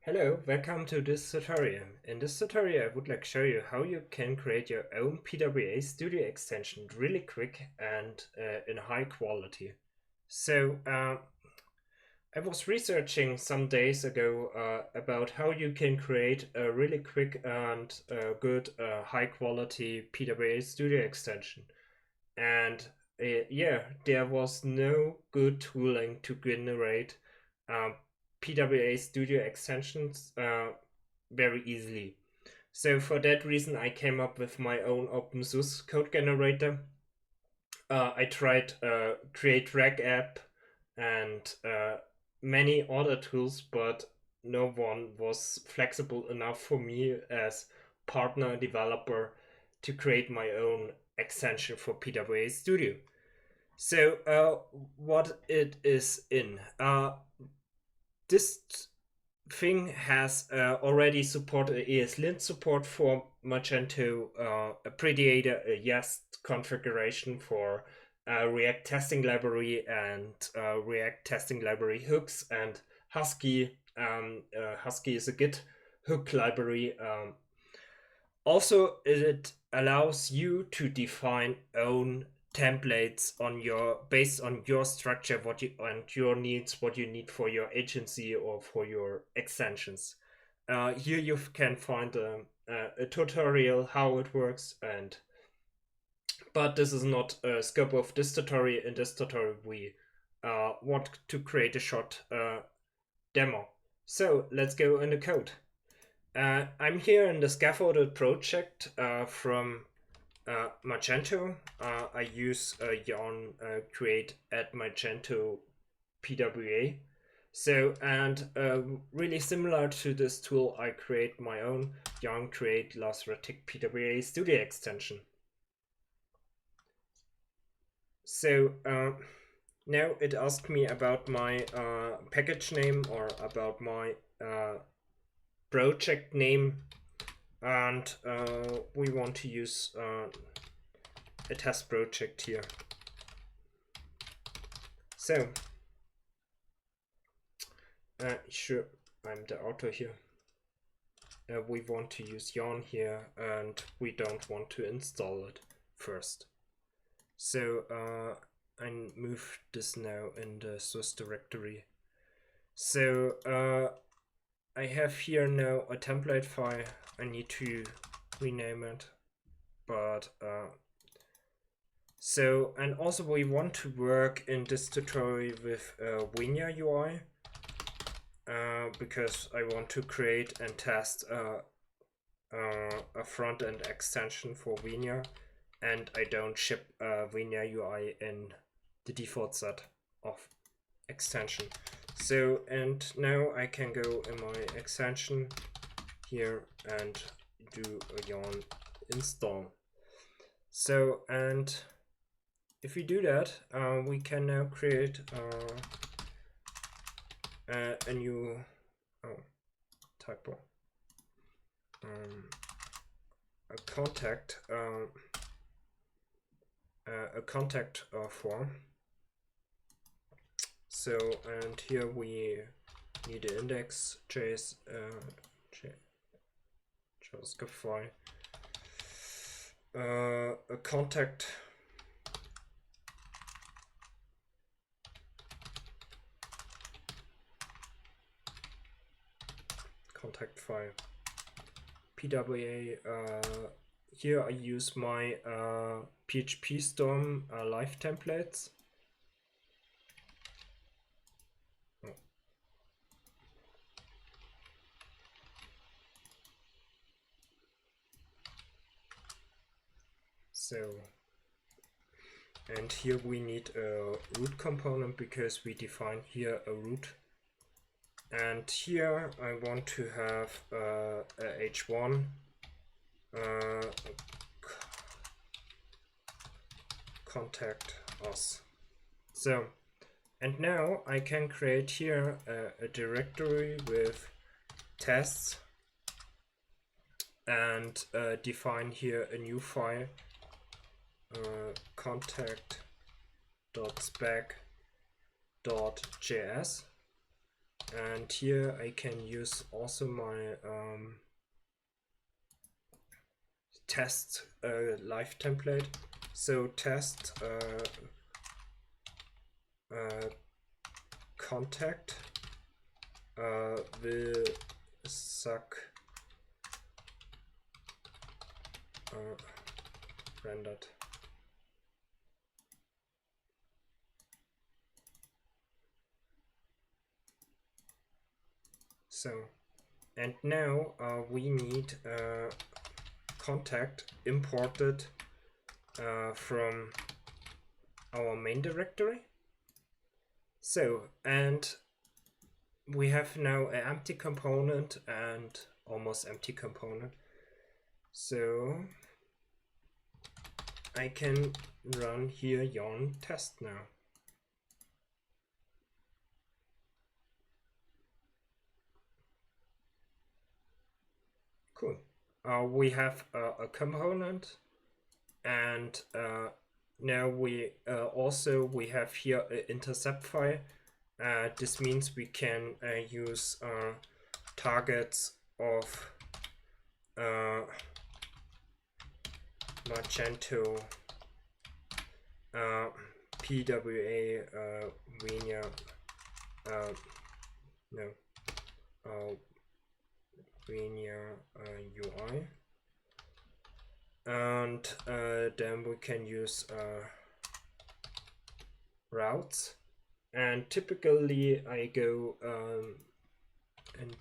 Hello, welcome to this tutorial. In this tutorial I would like to show you how you can create your own PWA Studio extension really quick and in high quality. So I was researching some days ago about how you can create a really quick and good high quality PWA Studio extension. And yeah, there was no good tooling to generate um, PWA Studio extensions very easily. So for that reason, I came up with my own open source code generator. I tried Create Reg app and many other tools, but no one was flexible enough for me as partner developer to create my own extension for PWA Studio. So what it is in this thing has already supported ESLint support for Magento, a Predator, a Jest configuration for React testing library and React testing library hooks, and Husky. Husky is a Git hook library. Also, it allows you to define own templates on your based on your structure, what you and your needs, what you need for your agency or for your extensions. Here you can find a tutorial how it works, but this is not a scope of this tutorial. In this tutorial, we want to create a short demo. So let's go in the code. I'm here in the Scaffolded project from Magento. I use yarn create at Magento PWA. So, and really similar to this tool, I create my own yarn create Lasratic PWA Studio extension. So now it asked me about my package name or about my project name, and we want to use a test project here. So sure, I'm the author here. We want to use yarn here, and we don't want to install it first. So I move this now in the source directory. So I have here now a template file. I need to rename it, but so, and also we want to work in this tutorial with Venia UI because I want to create and test a front-end extension for Venia, and I don't ship Venia UI in the default set of extension. So, and now I can go in my extension here and do a yarn install. So, and if we do that, we can now create a new typo, a contact form. So, and here we need an index JavaScript file, a contact file, PWA. Here I use my PHP Storm live templates. So, and here we need a root component because we define here a root. And here I want to have a h1 contact us. So, and now I can create here a directory with tests and define here a new file, contact.spec.js, and here I can use also my test live template. So test contact will suck rendered. So, and now we need contact imported from our main directory. So, and we have now an empty component and almost empty component. So I can run here yarn test now. Cool. We have a component, and now we also have here an intercept file. This means we can use targets of Magento, PWA Venia, Venia UI, and then we can use routes. And typically I go and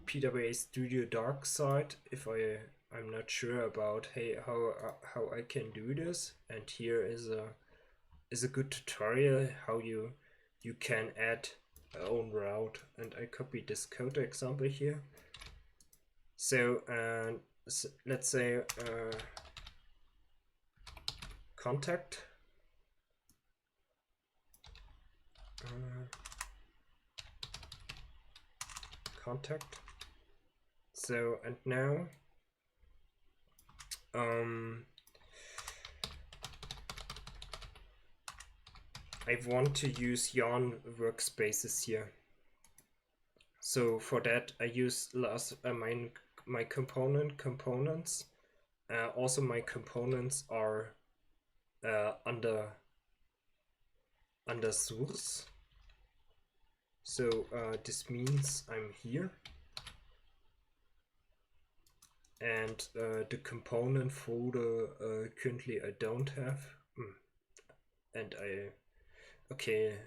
PWA Studio dark side if I'm not sure about how I can do this. And here is a good tutorial how you can add your own route. And I copy this code example here. So let's say contact. Contact. So, and now I want to use yarn workspaces here. So for that I use my components. Also my components are under source. So this means I'm here, and the component folder currently I don't have, and okay,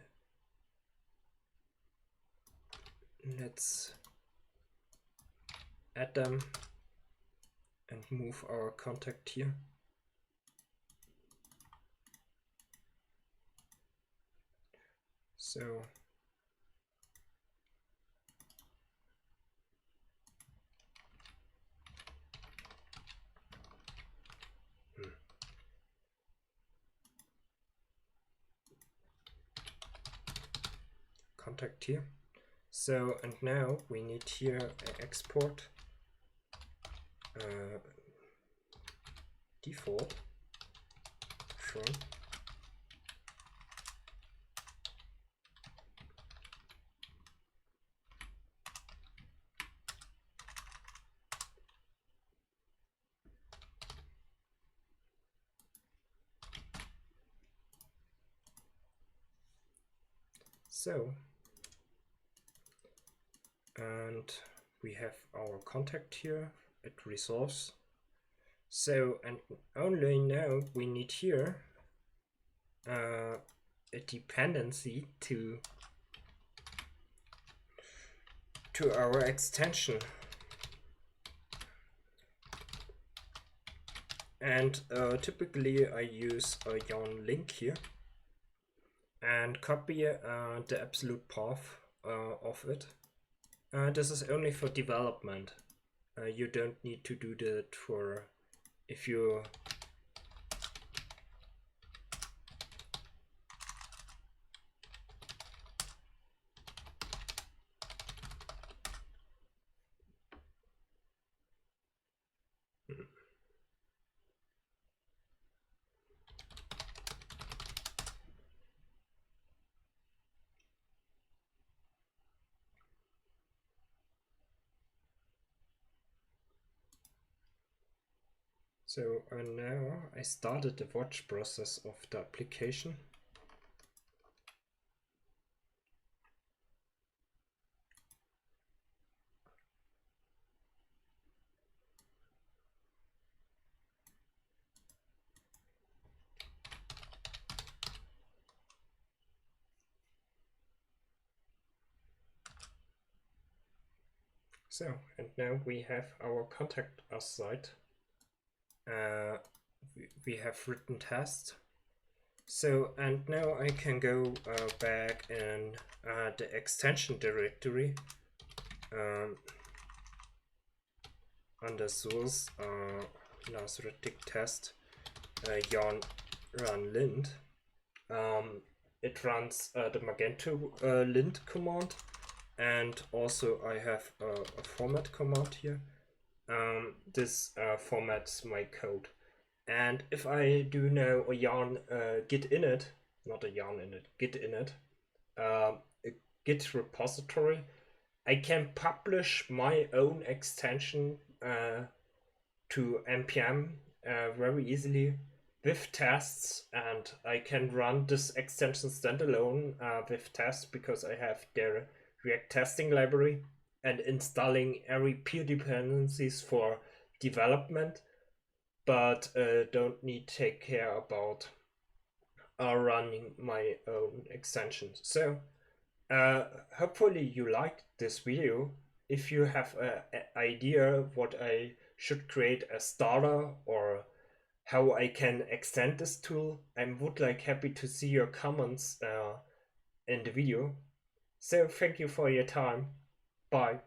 let's add them and move our contact here. So contact here. So, and now we need here an export default from so, and we have our contact here at resource. So, and only now we need here a dependency to our extension. And typically I use a yarn link here and copy the absolute path of it. This is only for development. You don't need to do that for if you So now I started the watch process of the application. So, and now we have our contact us site. We have written tests. So, and now I can go back in the extension directory under source Lasretic test yarn run lint. It runs the Magento lint command, and also I have a format command here. This formats my code. And if I do now a yarn git init, not a yarn init, git init, a git repository, I can publish my own extension to npm very easily with tests, and I can run this extension standalone with tests because I have their React testing library and installing every peer dependencies for development, but don't need to take care about running my own extensions. So hopefully you liked this video. If you have an idea what I should create a starter or how I can extend this tool, I would like happy to see your comments in the video. So thank you for your time. Bye.